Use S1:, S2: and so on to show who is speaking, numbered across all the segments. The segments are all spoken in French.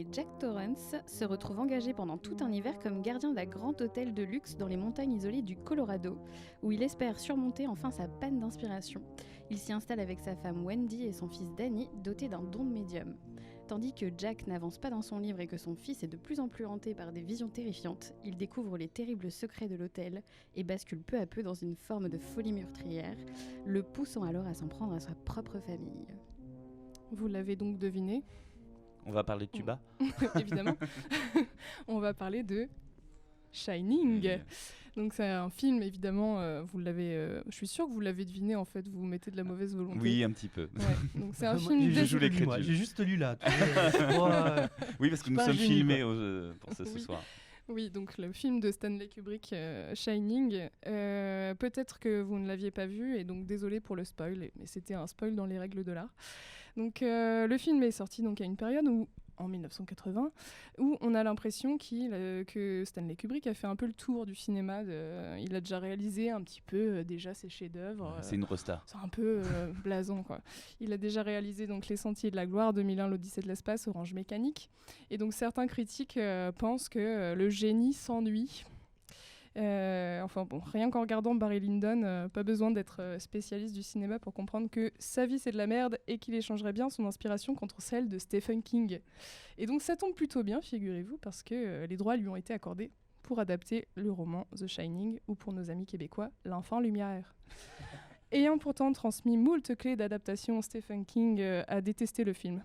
S1: nommé Jack Torrance se retrouve engagé pendant tout un hiver comme gardien d'un grand hôtel de luxe dans les montagnes isolées du Colorado, où il espère surmonter enfin sa panne d'inspiration. Il s'y installe avec sa femme Wendy et son fils Danny, doté d'un don de médium. Tandis que Jack n'avance pas dans son livre et que son fils est de plus en plus hanté par des visions terrifiantes, il découvre les terribles secrets de l'hôtel et bascule peu à peu dans une forme de folie meurtrière, le poussant alors à s'en prendre à sa propre famille.
S2: Vous l'avez donc deviné.
S3: On va parler de tuba.
S2: Évidemment. On va parler de Shining. Donc c'est un film, évidemment, vous l'avez, je suis sûre que vous l'avez deviné, en fait, vous mettez de la mauvaise volonté.
S3: Oui, un petit peu.
S2: Ouais, donc c'est un film...
S3: Je joue les crédits.
S4: J'ai juste lu là.
S3: Oui, parce que nous sommes filmés pour ce soir.
S2: Oui, donc le film de Stanley Kubrick, Shining, peut-être que vous ne l'aviez pas vu, et donc désolé pour le spoil, mais c'était un spoil dans les règles de l'art. Donc le film est sorti donc à une période où, en 1980, où on a l'impression que Stanley Kubrick a fait un peu le tour du cinéma. Il a déjà réalisé un petit peu déjà ses chefs-d'œuvre.
S3: C'est une resta.
S2: C'est un peu blasant, quoi. Il a déjà réalisé donc Les Sentiers de la Gloire, 2001, L'Odyssée de l'espace, Orange Mécanique. Et donc certains critiques pensent que le génie s'ennuie. Enfin bon, rien qu'en regardant Barry Lyndon, pas besoin d'être spécialiste du cinéma pour comprendre que sa vie c'est de la merde et qu'il échangerait bien son inspiration contre celle de Stephen King. Et donc ça tombe plutôt bien, figurez-vous, parce que les droits lui ont été accordés pour adapter le roman The Shining, ou pour nos amis québécois, L'Enfant Lumière. Ayant pourtant transmis moult clés d'adaptation, Stephen King a détesté le film.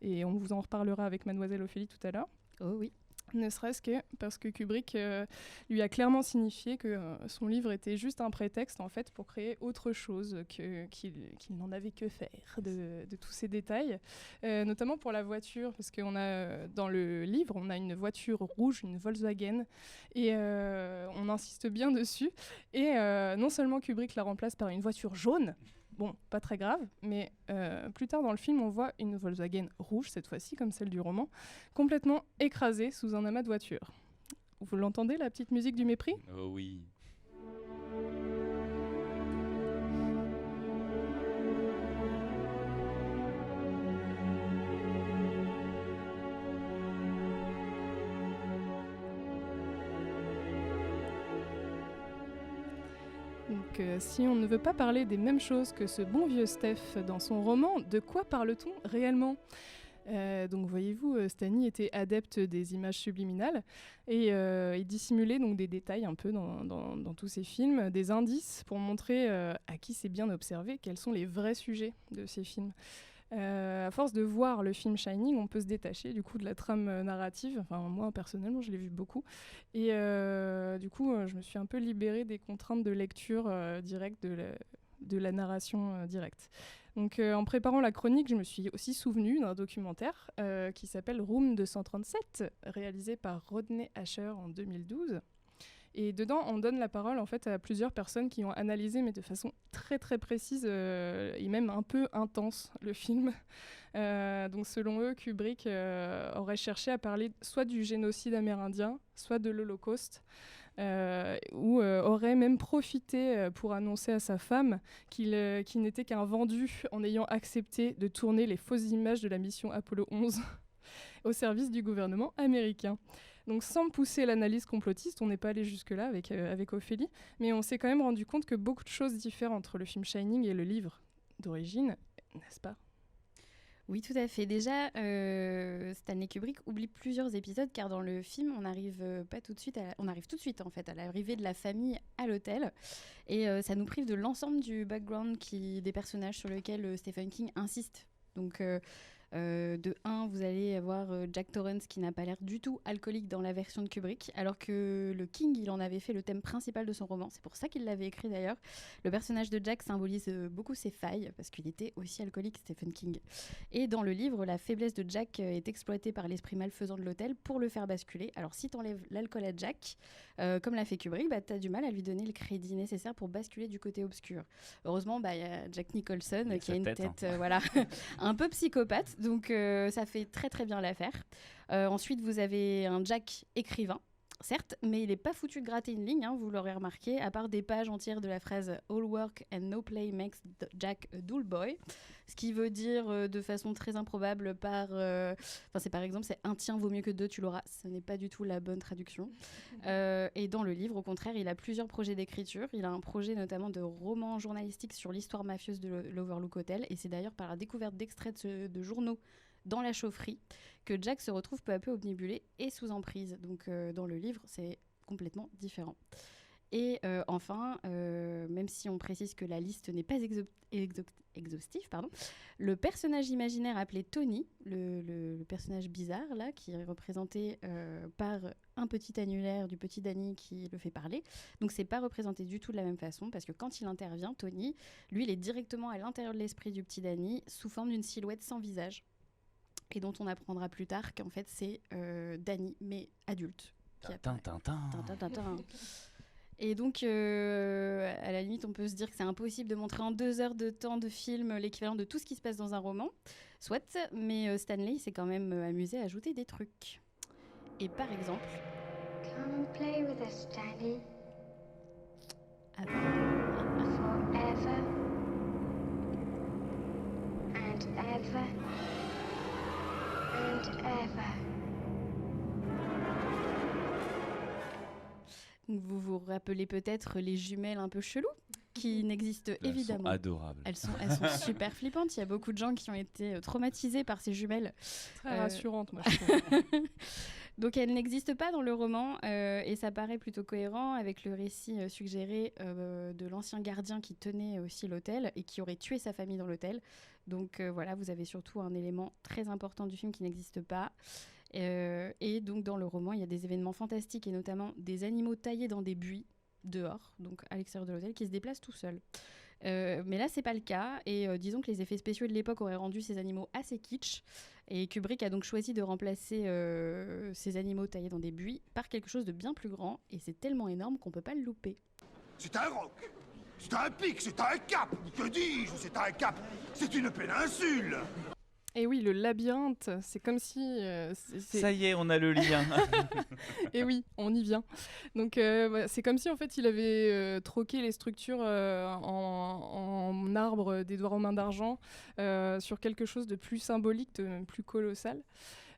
S2: Et on vous en reparlera avec Mademoiselle Ophélie tout à l'heure.
S1: Oh oui.
S2: Ne serait-ce que parce que Kubrick lui a clairement signifié que son livre était juste un prétexte en fait pour créer autre chose qu'il n'en avait que faire de tous ces détails, notamment pour la voiture, parce qu'on a dans le livre on a une voiture rouge, une Volkswagen, et on insiste bien dessus, et non seulement Kubrick la remplace par une voiture jaune. Bon, pas très grave, mais plus tard dans le film, on voit une Volkswagen rouge, cette fois-ci, comme celle du roman, complètement écrasée sous un amas de voitures. Vous l'entendez, la petite musique du mépris ?
S3: Oh oui.
S2: Donc, si on ne veut pas parler des mêmes choses que ce bon vieux Steph dans son roman, de quoi parle-t-on réellement ? Donc voyez-vous, Stanley était adepte des images subliminales et il dissimulait donc des détails un peu dans tous ses films, des indices pour montrer à qui c'est bien observé quels sont les vrais sujets de ces films. À force de voir le film Shining, on peut se détacher du coup de la trame narrative. Enfin, moi personnellement, je l'ai vu beaucoup. Et du coup, je me suis un peu libérée des contraintes de lecture directe de la narration directe. Donc, en préparant la chronique, je me suis aussi souvenue d'un documentaire qui s'appelle Room 237, réalisé par Rodney Asher en 2012. Et dedans, on donne la parole en fait à plusieurs personnes qui ont analysé, mais de façon très très précise et même un peu intense, le film. Donc selon eux, Kubrick aurait cherché à parler soit du génocide amérindien, soit de l'Holocauste, ou aurait même profité pour annoncer à sa femme qu'il n'était qu'un vendu en ayant accepté de tourner les fausses images de la mission Apollo 11 au service du gouvernement américain. Donc sans pousser l'analyse complotiste, on n'est pas allé jusque-là avec Ophélie, mais on s'est quand même rendu compte que beaucoup de choses diffèrent entre le film Shining et le livre d'origine, n'est-ce pas ?
S1: Oui, tout à fait. Déjà, Stanley Kubrick oublie plusieurs épisodes car dans le film, on arrive tout de suite en fait à l'arrivée de la famille à l'hôtel et ça nous prive de l'ensemble du background des personnages sur lesquels Stephen King insiste. Donc de 1, vous allez avoir Jack Torrance qui n'a pas l'air du tout alcoolique dans la version de Kubrick, alors que le King, il en avait fait le thème principal de son roman. C'est pour ça qu'il l'avait écrit d'ailleurs. Le personnage de Jack symbolise beaucoup ses failles, parce qu'il était aussi alcoolique, Stephen King. Et dans le livre, la faiblesse de Jack est exploitée par l'esprit malfaisant de l'hôtel pour le faire basculer. Alors si t'enlèves l'alcool à Jack, comme l'a fait Kubrick, t'as du mal à lui donner le crédit nécessaire pour basculer du côté obscur. Heureusement, y a Jack Nicholson qui a une tête voilà, un peu psychopathe. Donc ça fait très très bien l'affaire. Ensuite, vous avez un Jack écrivain, Certes, mais il n'est pas foutu de gratter une ligne, vous l'aurez remarqué, à part des pages entières de la phrase « All work and no play makes Jack a dull boy », ce qui veut dire de façon très improbable c'est par exemple, c'est « un tien vaut mieux que deux, tu l'auras ». Ce n'est pas du tout la bonne traduction. Et dans le livre, au contraire, il a plusieurs projets d'écriture. Il a un projet notamment de roman journalistique sur l'histoire mafieuse de l'Overlook Hotel, et c'est d'ailleurs par la découverte d'extraits de journaux dans la chaufferie que Jack se retrouve peu à peu obnubilé et sous emprise. Donc dans le livre, c'est complètement différent. Et enfin, même si on précise que la liste n'est pas exhaustive, le personnage imaginaire appelé Tony, le personnage bizarre là, qui est représenté par un petit annulaire du petit Danny qui le fait parler. Donc c'est pas représenté du tout de la même façon, parce que quand il intervient, Tony, lui, il est directement à l'intérieur de l'esprit du petit Danny sous forme d'une silhouette sans visage, et dont on apprendra plus tard qu'en fait c'est Danny, mais adulte. Et donc, à la limite, on peut se dire que c'est impossible de montrer en 2 heures de temps de film l'équivalent de tout ce qui se passe dans un roman. Soit, mais Stanley s'est quand même amusé à ajouter des trucs. Et par exemple...
S4: Come play with us, Danny.
S1: Forever.
S4: And ever. And ever.
S1: Vous vous rappelez peut-être les jumelles un peu cheloues qui n'existent évidemment.
S3: Elles sont adorables.
S1: Elles sont super flippantes. Il y a beaucoup de gens qui ont été traumatisés par ces jumelles.
S2: Très rassurantes, moi, je trouve.
S1: Donc elles n'existent pas dans le roman et ça paraît plutôt cohérent avec le récit suggéré de l'ancien gardien qui tenait aussi l'hôtel et qui aurait tué sa famille dans l'hôtel. Donc voilà, vous avez surtout un élément très important du film qui n'existe pas. Et donc dans le roman, il y a des événements fantastiques et notamment des animaux taillés dans des buis dehors, donc à l'extérieur de l'hôtel, qui se déplacent tout seuls. Mais là, c'est pas le cas, et disons que les effets spéciaux de l'époque auraient rendu ces animaux assez kitsch, et Kubrick a donc choisi de remplacer ces animaux taillés dans des buis par quelque chose de bien plus grand, et c'est tellement énorme qu'on peut pas le louper.
S5: C'est un roc, c'est un pic, c'est un cap, que dis-je, c'est un cap, c'est une péninsule.
S2: Et oui, le labyrinthe, c'est comme si...
S3: Ça y est, on a le lien.
S2: Et oui, on y vient. Donc c'est comme si en fait il avait troqué les structures en arbre d'Édouard aux mains d'argent sur quelque chose de plus symbolique, de plus colossal.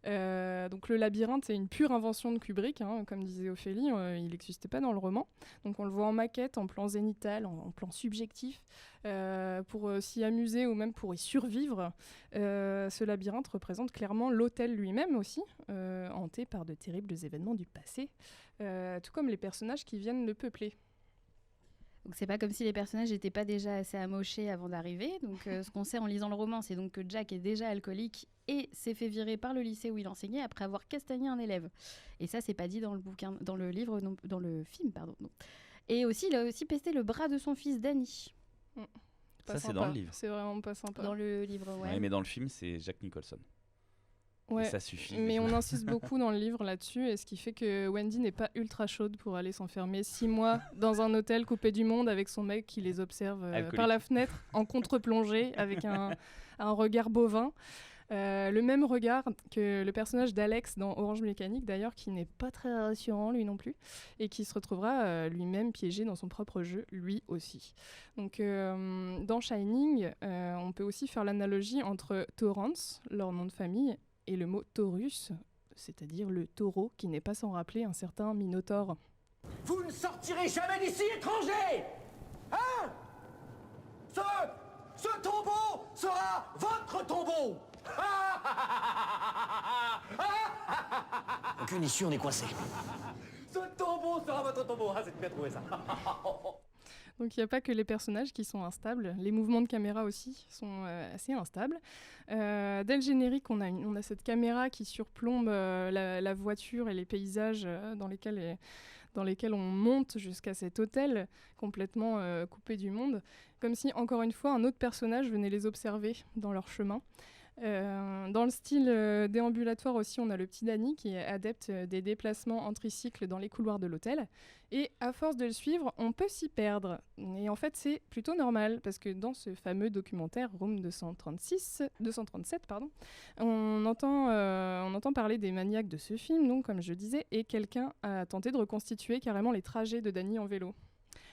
S2: Donc le labyrinthe, c'est une pure invention de Kubrick, comme disait Ophélie, il n'existait pas dans le roman. Donc on le voit en maquette, en plan zénital, en plan subjectif, pour s'y amuser ou même pour y survivre. Ce labyrinthe représente clairement l'hôtel lui-même aussi, hanté par de terribles événements du passé, tout comme les personnages qui viennent le peupler.
S1: Donc c'est pas comme si les personnages n'étaient pas déjà assez amochés avant d'arriver. Donc ce qu'on sait en lisant le roman, c'est donc que Jack est déjà alcoolique et s'est fait virer par le lycée où il enseignait après avoir castagné un élève. Et ça, c'est pas dit dans le bouquin, dans le livre, non, dans le film, pardon. Non. Et aussi, il a aussi pesté le bras de son fils Danny.
S3: Ça, c'est dans le livre.
S2: C'est vraiment pas sympa.
S1: Dans le livre, ouais.
S3: Ouais, mais dans le film, c'est Jack Nicholson.
S2: Ouais,
S3: et ça suffit.
S2: Mais on insiste beaucoup dans le livre là-dessus, et ce qui fait que Wendy n'est pas ultra chaude pour aller s'enfermer 6 mois dans un hôtel coupé du monde avec son mec qui les observe par la fenêtre en contre-plongée avec un regard bovin. Le même regard que le personnage d'Alex dans Orange Mécanique d'ailleurs, qui n'est pas très rassurant lui non plus, et qui se retrouvera lui-même piégé dans son propre jeu, lui aussi. Donc dans Shining, on peut aussi faire l'analogie entre Torrance, leur nom de famille, et le mot Taurus, c'est-à-dire le taureau, qui n'est pas sans rappeler un certain Minotaure.
S6: Vous ne sortirez jamais d'ici, étrangers! Hein? Ce tombeau sera votre tombeau! Aucune issue, on est coincé. Ce tombeau sera votre tombeau. Ah, c'est bien trouvé ça.
S2: Donc il n'y a pas que les personnages qui sont instables, les mouvements de caméra aussi sont assez instables. Dès le générique, on a cette caméra qui surplombe la voiture et les paysages dans lesquels on monte jusqu'à cet hôtel complètement coupé du monde, comme si, encore une fois, un autre personnage venait les observer dans leur chemin. Dans le style déambulatoire aussi, on a le petit Danny qui est adepte des déplacements en tricycle dans les couloirs de l'hôtel. Et à force de le suivre, on peut s'y perdre. Et en fait, c'est plutôt normal parce que dans ce fameux documentaire Room 237, on entend parler des maniaques de ce film, donc comme je disais, et quelqu'un a tenté de reconstituer carrément les trajets de Danny en vélo.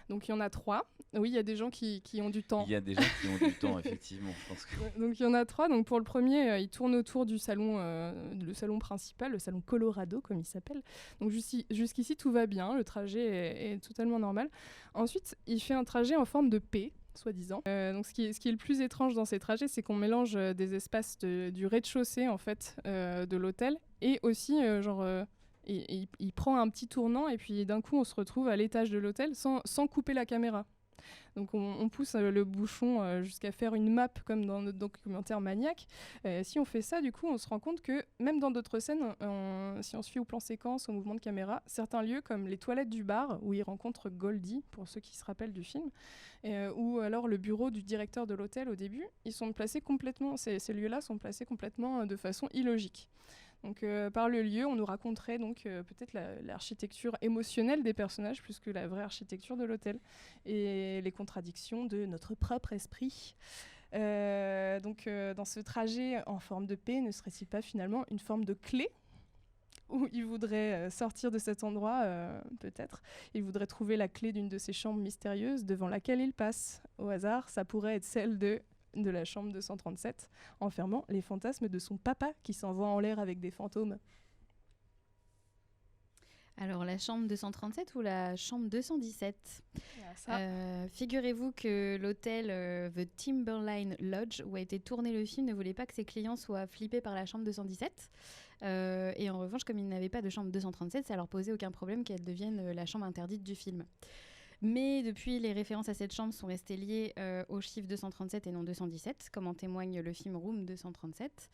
S2: Donc il y en a 3. Oui, il y a des gens qui ont du temps.
S3: Il y a des gens qui ont du temps, effectivement. Je pense que...
S2: Donc il y en a 3. Donc pour le premier, il tourne autour du salon, le salon principal, le salon Colorado comme il s'appelle. Donc jusqu'ici tout va bien, le trajet est totalement normal. Ensuite, il fait un trajet en forme de P, soi-disant. Donc ce qui est le plus étrange dans ces trajets, c'est qu'on mélange des espaces du rez-de-chaussée en fait de l'hôtel et aussi il prend un petit tournant et puis d'un coup on se retrouve à l'étage de l'hôtel sans couper la caméra. Donc on pousse le bouchon jusqu'à faire une map comme dans notre documentaire Maniac. Si on fait ça, du coup, on se rend compte que même dans d'autres scènes, si on se fie au plan séquence, au mouvement de caméra, certains lieux comme les toilettes du bar où il rencontre Goldie, pour ceux qui se rappellent du film, ou alors le bureau du directeur de l'hôtel au début, ils sont placés complètement, ces lieux-là sont placés complètement de façon illogique. Donc par le lieu, on nous raconterait donc peut-être l'architecture émotionnelle des personnages plus que la vraie architecture de l'hôtel et les contradictions de notre propre esprit. Dans ce trajet en forme de P, ne serait-il pas finalement une forme de clé où il voudrait sortir de cet endroit, peut-être. Il voudrait trouver la clé d'une de ces chambres mystérieuses devant laquelle il passe. Au hasard, ça pourrait être celle de la chambre 237, enfermant les fantasmes de son papa qui s'envoie en l'air avec des fantômes.
S1: Alors, la chambre 237 ou la chambre 217 ? Figurez-vous que l'hôtel The Timberline Lodge, où a été tourné le film, ne voulait pas que ses clients soient flippés par la chambre 217. Et en revanche, comme ils n'avaient pas de chambre 237, ça leur posait aucun problème qu'elle devienne la chambre interdite du film. Mais depuis, les références à cette chambre sont restées liées au chiffre 237 et non 217, comme en témoigne le film Room 237.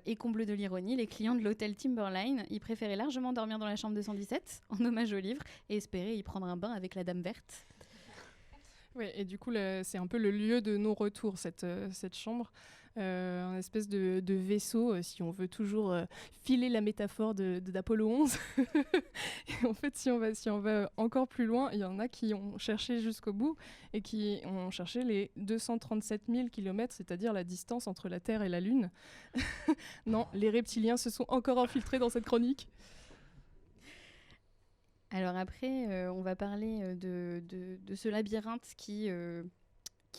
S1: Et comble de l'ironie, les clients de l'hôtel Timberline, ils préféraient largement dormir dans la chambre 217, en hommage au livre, et espéraient y prendre un bain avec la Dame Verte.
S2: Oui, et du coup, c'est un peu le lieu de non-retour, cette chambre. Un espèce de vaisseau, si on veut toujours filer la métaphore d'Apollo 11. Et en fait, si on va encore plus loin, il y en a qui ont cherché jusqu'au bout et qui ont cherché les 237 000 km, c'est-à-dire la distance entre la Terre et la Lune. Non, les reptiliens se sont encore infiltrés dans cette chronique.
S1: Alors après, on va parler de ce labyrinthe qui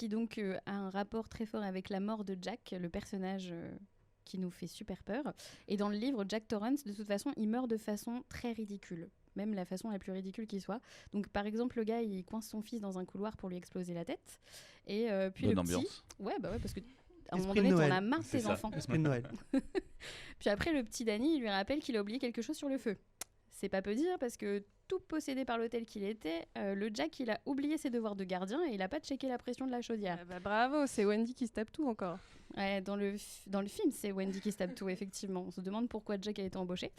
S1: donc a un rapport très fort avec la mort de Jack, le personnage qui nous fait super peur. Et dans le livre, Jack Torrance, de toute façon, il meurt de façon très ridicule, même la façon la plus ridicule qui soit. Donc par exemple, le gars, il coince son fils dans un couloir pour lui exploser la tête. Et puis
S3: bonne
S1: le petit...
S3: ambiance.
S1: Ouais, parce que à un moment
S7: Esprit de
S1: donné, t'en
S7: Noël.
S1: as marre de
S3: C'est
S1: tes
S3: ça.
S1: enfants.
S7: Esprit de Noël.
S1: Puis après, le petit Danny, il lui rappelle qu'il a oublié quelque chose sur le feu. C'est pas peu dire parce que tout possédé par l'hôtel qu'il était, le Jack, il a oublié ses devoirs de gardien et il a pas checké la pression de la chaudière.
S2: Bravo, c'est Wendy qui se tape tout encore.
S1: Ouais, dans le film, c'est Wendy qui se tape tout, effectivement. On se demande pourquoi Jack a été embauché.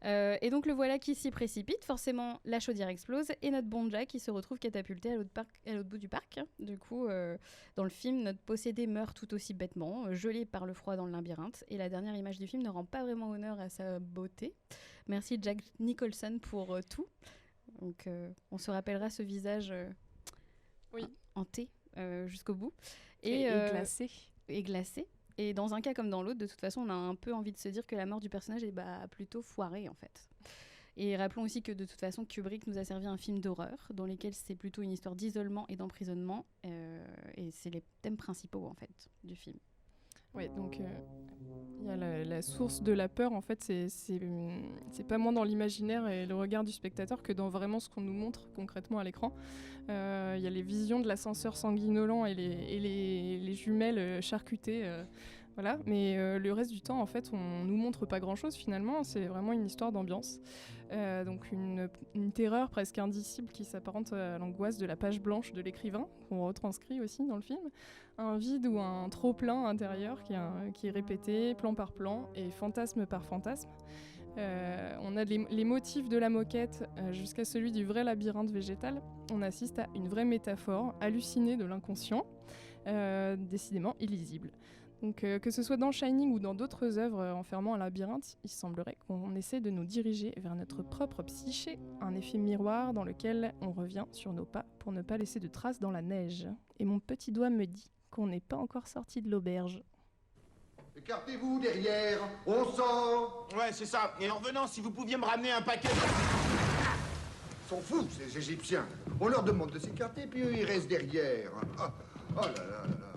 S1: Et donc le voilà qui s'y précipite. Forcément, la chaudière explose et notre bon Jack, il se retrouve catapulté à l'autre bout du parc. Du coup, dans le film, notre possédé meurt tout aussi bêtement, gelé par le froid dans le labyrinthe. Et la dernière image du film ne rend pas vraiment honneur à sa beauté. Merci Jack Nicholson pour tout. Donc, on se rappellera ce visage hanté jusqu'au bout.
S2: Et glacé.
S1: Et glacé. Et dans un cas comme dans l'autre, de toute façon, on a un peu envie de se dire que la mort du personnage est plutôt foirée, en fait. Et rappelons aussi que de toute façon, Kubrick nous a servi un film d'horreur, dans lequel c'est plutôt une histoire d'isolement et d'emprisonnement. Et c'est les thèmes principaux, en fait, du film.
S2: Oui, donc il y a la source de la peur, en fait, c'est pas moins dans l'imaginaire et le regard du spectateur que dans vraiment ce qu'on nous montre concrètement à l'écran. Il y a les visions de l'ascenseur sanguinolent et les jumelles charcutées, voilà. Mais le reste du temps, en fait, on nous montre pas grand-chose finalement, c'est vraiment une histoire d'ambiance. Donc une terreur presque indicible qui s'apparente à l'angoisse de la page blanche de l'écrivain, qu'on retranscrit aussi dans le film. Un vide ou un trop-plein intérieur qui est répété plan par plan et fantasme par fantasme. On a les motifs de la moquette jusqu'à celui du vrai labyrinthe végétal. On assiste à une vraie métaphore hallucinée de l'inconscient, décidément illisible. Donc, que ce soit dans Shining ou dans d'autres œuvres enfermant un labyrinthe, il semblerait qu'on essaie de nous diriger vers notre propre psyché, un effet miroir dans lequel on revient sur nos pas pour ne pas laisser de traces dans la neige. Et mon petit doigt me dit qu'on n'est pas encore sorti de l'auberge.
S5: Écartez-vous derrière, on sort.
S7: Ouais, c'est ça. Et en revenant, si vous pouviez me ramener un paquet...
S5: Ils sont fous, ces Égyptiens. On leur demande de s'écarter, puis eux, ils restent derrière. Oh là là là là.